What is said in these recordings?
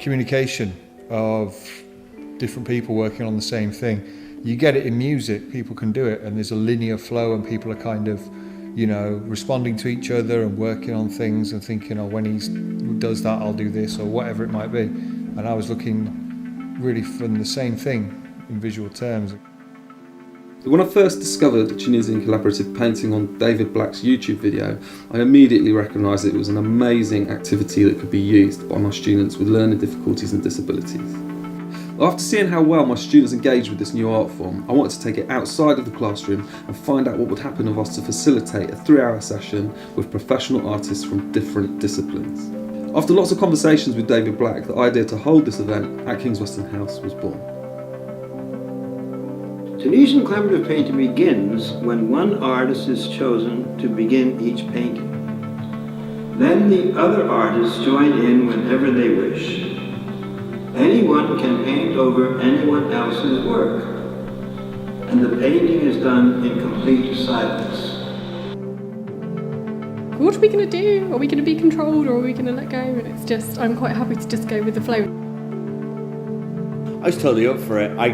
communication of different people working on the same thing. You get it in music, people can do it, and there's a linear flow, and people are kind of, you know, responding to each other and working on things and thinking, oh, when he does that, I'll do this, or whatever it might be. And I was looking really from the same thing in visual terms. When I first discovered Tunisian collaborative painting on David Black's YouTube video, I immediately recognised it was an amazing activity that could be used by my students with learning difficulties and disabilities. After seeing how well my students engaged with this new art form, I wanted to take it outside of the classroom and find out what would happen of us to facilitate a 3-hour session with professional artists from different disciplines. After lots of conversations with David Black, the idea to hold this event at King's Weston House was born. Tunisian collaborative painting begins when one artist is chosen to begin each painting. Then the other artists join in whenever they wish. Anyone can paint over anyone else's work, and the painting is done in complete silence. What are we going to do? Are we going to be controlled, or are we going to let go? And it's just, I'm quite happy to just go with the flow. I was totally up for it. I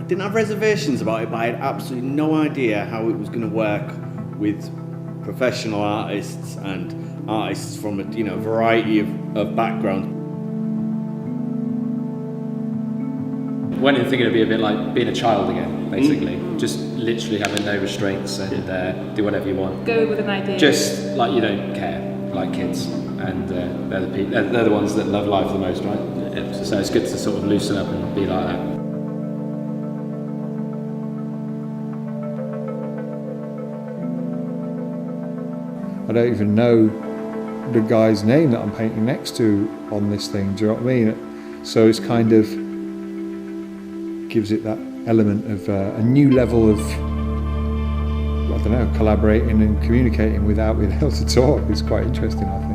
didn't have reservations about it, but I had absolutely no idea how it was going to work with professional artists and artists from a variety of backgrounds. Went in thinking it'd be a bit like being a child again, basically. Just literally having no restraints and do whatever you want. Go with an idea. Just like you don't care, like kids, and they're the ones that love life the most, right? Yeah. So it's good to sort of loosen up and be like that. I don't even know the guy's name that I'm painting next to on this thing, do you know what I mean? So it's kind of gives it that element of a new level of, I don't know, collaborating and communicating without being able to talk. It's quite interesting, I think.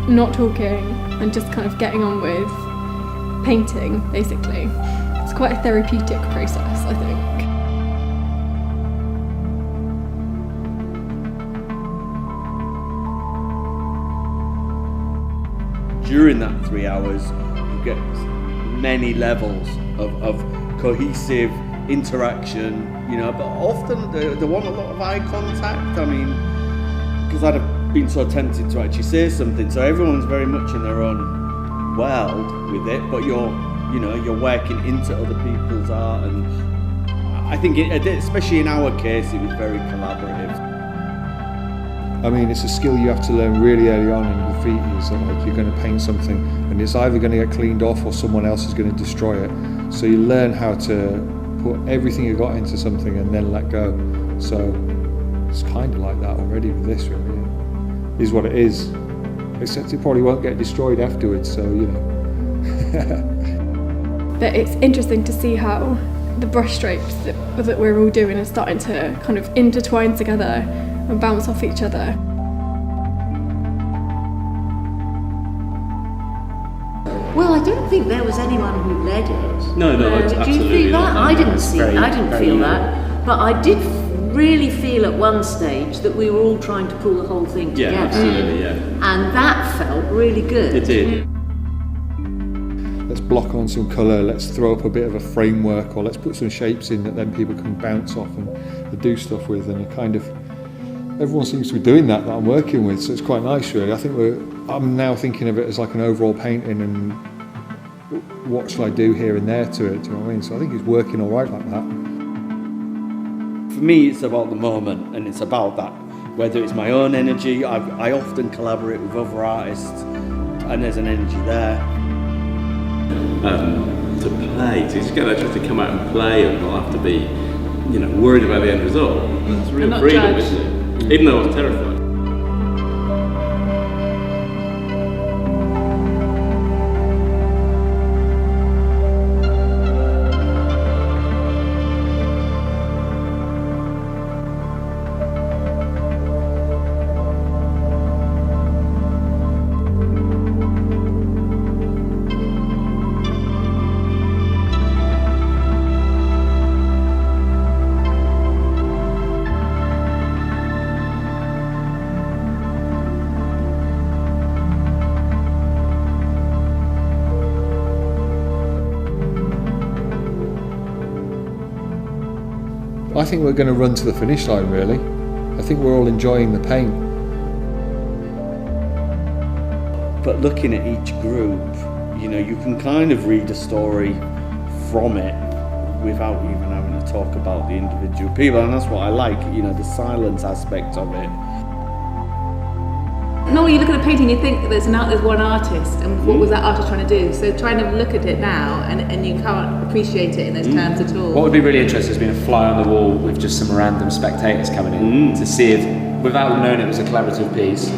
Not talking and just kind of getting on with painting, basically. It's quite a therapeutic process, I think. During that 3 hours, you get many levels of cohesive interaction, but often they want a lot of eye contact. I mean, because I'd have been so tempted to actually say something, so everyone's very much in their own world with it, but you're working into other people's art, and I think especially in our case it was very collaborative. I mean, it's a skill you have to learn really early on in graffiti. Is that like you're going to paint something and it's either going to get cleaned off or someone else is going to destroy it, so you learn how to put everything you got into something and then let go. So it's kind of like that already with this, really. Is what it is, except it probably won't get destroyed afterwards, so But it's interesting to see how the brush strokes that we're all doing are starting to kind of intertwine together and bounce off each other. Well, I don't think there was anyone who led it. No, it's absolutely. Do you feel that? Not. I didn't see it. I didn't very feel easy. that. But I did really feel at one stage that we were all trying to pull the whole thing together. Yeah, absolutely, yeah. And that felt really good. It did. let's block on some colour, let's throw up a bit of a framework, or let's put some shapes in that then people can bounce off and do stuff with, and everyone seems to be doing that I'm working with, so it's quite nice really. I'm now thinking of it as like an overall painting and what shall I do here and there to it, do you know what I mean? So I think it's working all right like that. For me, it's about the moment, and it's about that. Whether it's my own energy, I often collaborate with other artists, and there's an energy there. To play, to just get that chance to come out and play and not have to be, worried about the end result. It's real freedom, isn't it? Even though I was terrified. I think we're going to run to the finish line, really. I think we're all enjoying the paint. But looking at each group, you know, you can kind of read a story from it without even having to talk about the individual people, and that's what I like, you know, the silence aspect of it. No, you look at a painting, you think there's one artist, and what was that artist trying to do? So trying to look at it now, and you can't appreciate it in those terms at all. What would be really interesting is being a fly on the wall with just some random spectators coming in to see if, without knowing it was a collaborative piece,